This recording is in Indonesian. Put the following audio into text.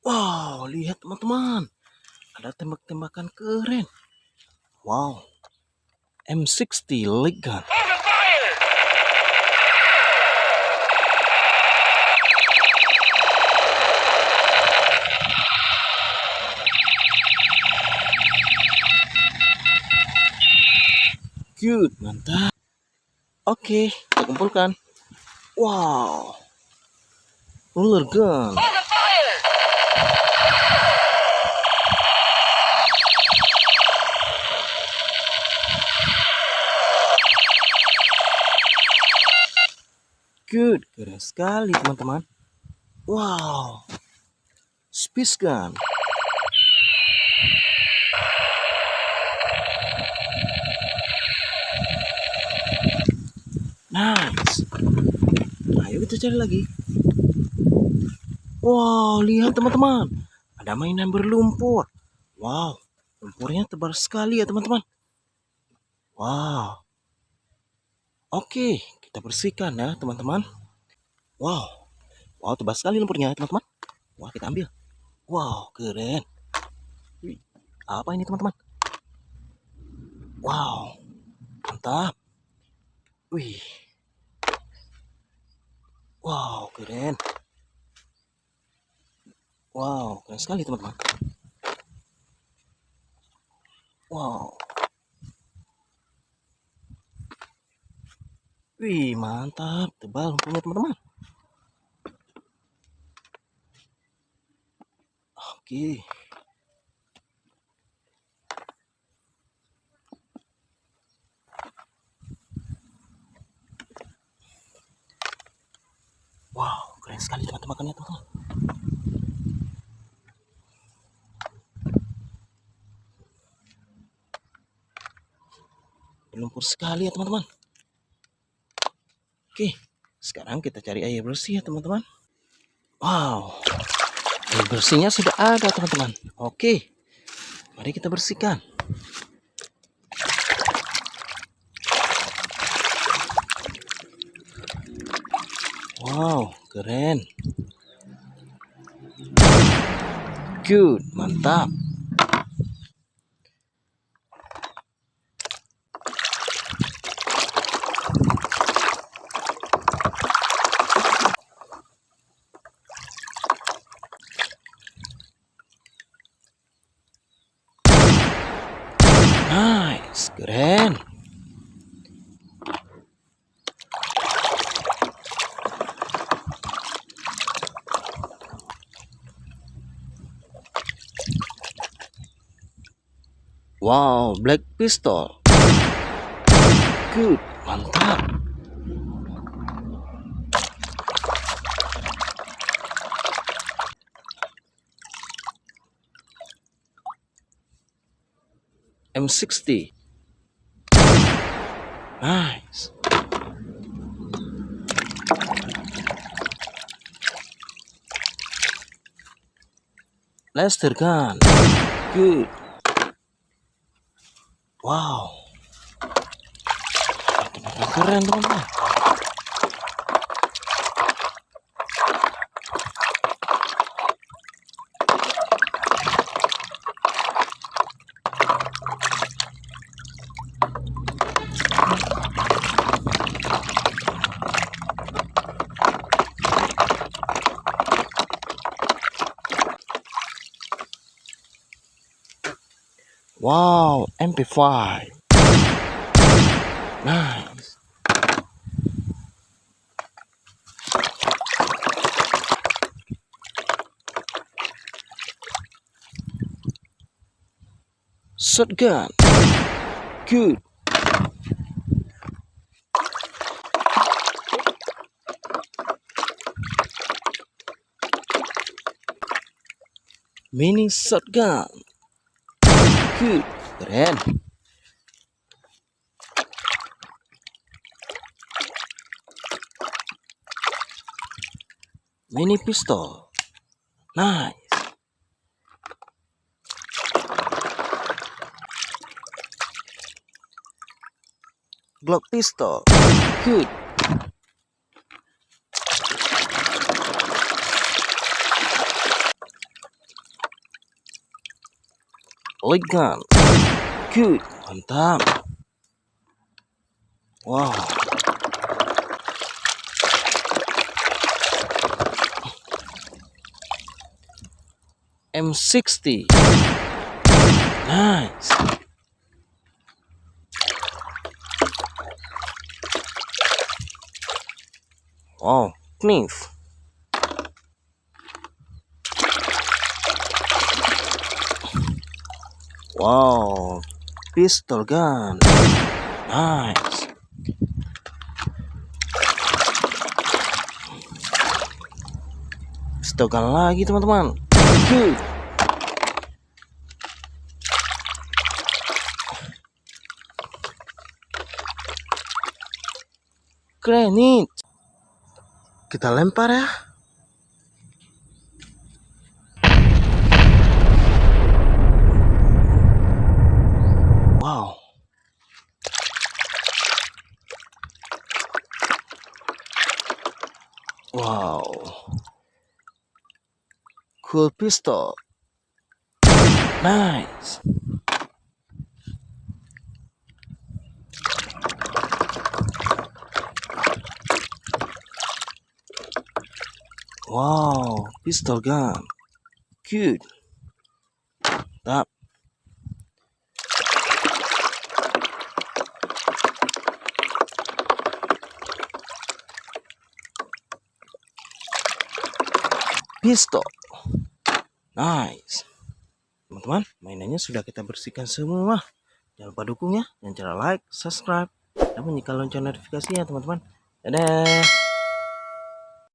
Wow, lihat teman-teman. Ada tembak-tembakan keren. Wow. M16 leg gun. Cute, mantap. Oke, kita kumpulkan. Wow. Roller gun. Good, keren sekali teman-teman. Wow. Space gun. Nice. Ayo kita cari lagi. Wow, lihat teman-teman. Ada mainan berlumpur. Wow, lumpurnya tebal sekali ya teman-teman. Wow. Oke, kita bersihkan ya teman-teman. Wow. Wow, tebal sekali lumpurnya ya teman-teman. Wah, kita ambil. Wow, keren. Wih, apa ini teman-teman? Wow, mantap. Wih. Wow, keren. Wow, keren sekali teman-teman. Wow. Wih, mantap. Tebal lumpurnya teman-teman. Oke. Wow, keren sekali teman-teman. Lumpur sekali ya teman-teman. Oke, sekarang kita cari air bersih ya teman-teman. Wow, air bersihnya sudah ada teman-teman. Oke, mari kita bersihkan. Wow, keren. Good, mantap. Nice, keren. Wow, black pistol. Good, mantap. M16. Nice. Laser gun. Good. Wow. Keren teman-teman. Wow, MP5. Nice. Shotgun. Good. Mini shotgun. Good. Keren. Mini pistol. Nice. Glok pistol. Good. light gun. Good, mantap. Wow. M16. Nice. Wow, knife. Wow, pistol gun. Nice. Pistol gun lagi teman-teman. Good. Granat. Kita lempar ya. Wow. Wow. Cool pistol. Nice. Wow, pistol gun. Good. Tap. Pistol. Nice. Teman-teman, mainannya sudah kita bersihkan semua. Jangan lupa dukung ya. Dengan cara like, subscribe, dan bunyikan lonceng notifikasinya teman-teman. Dadah.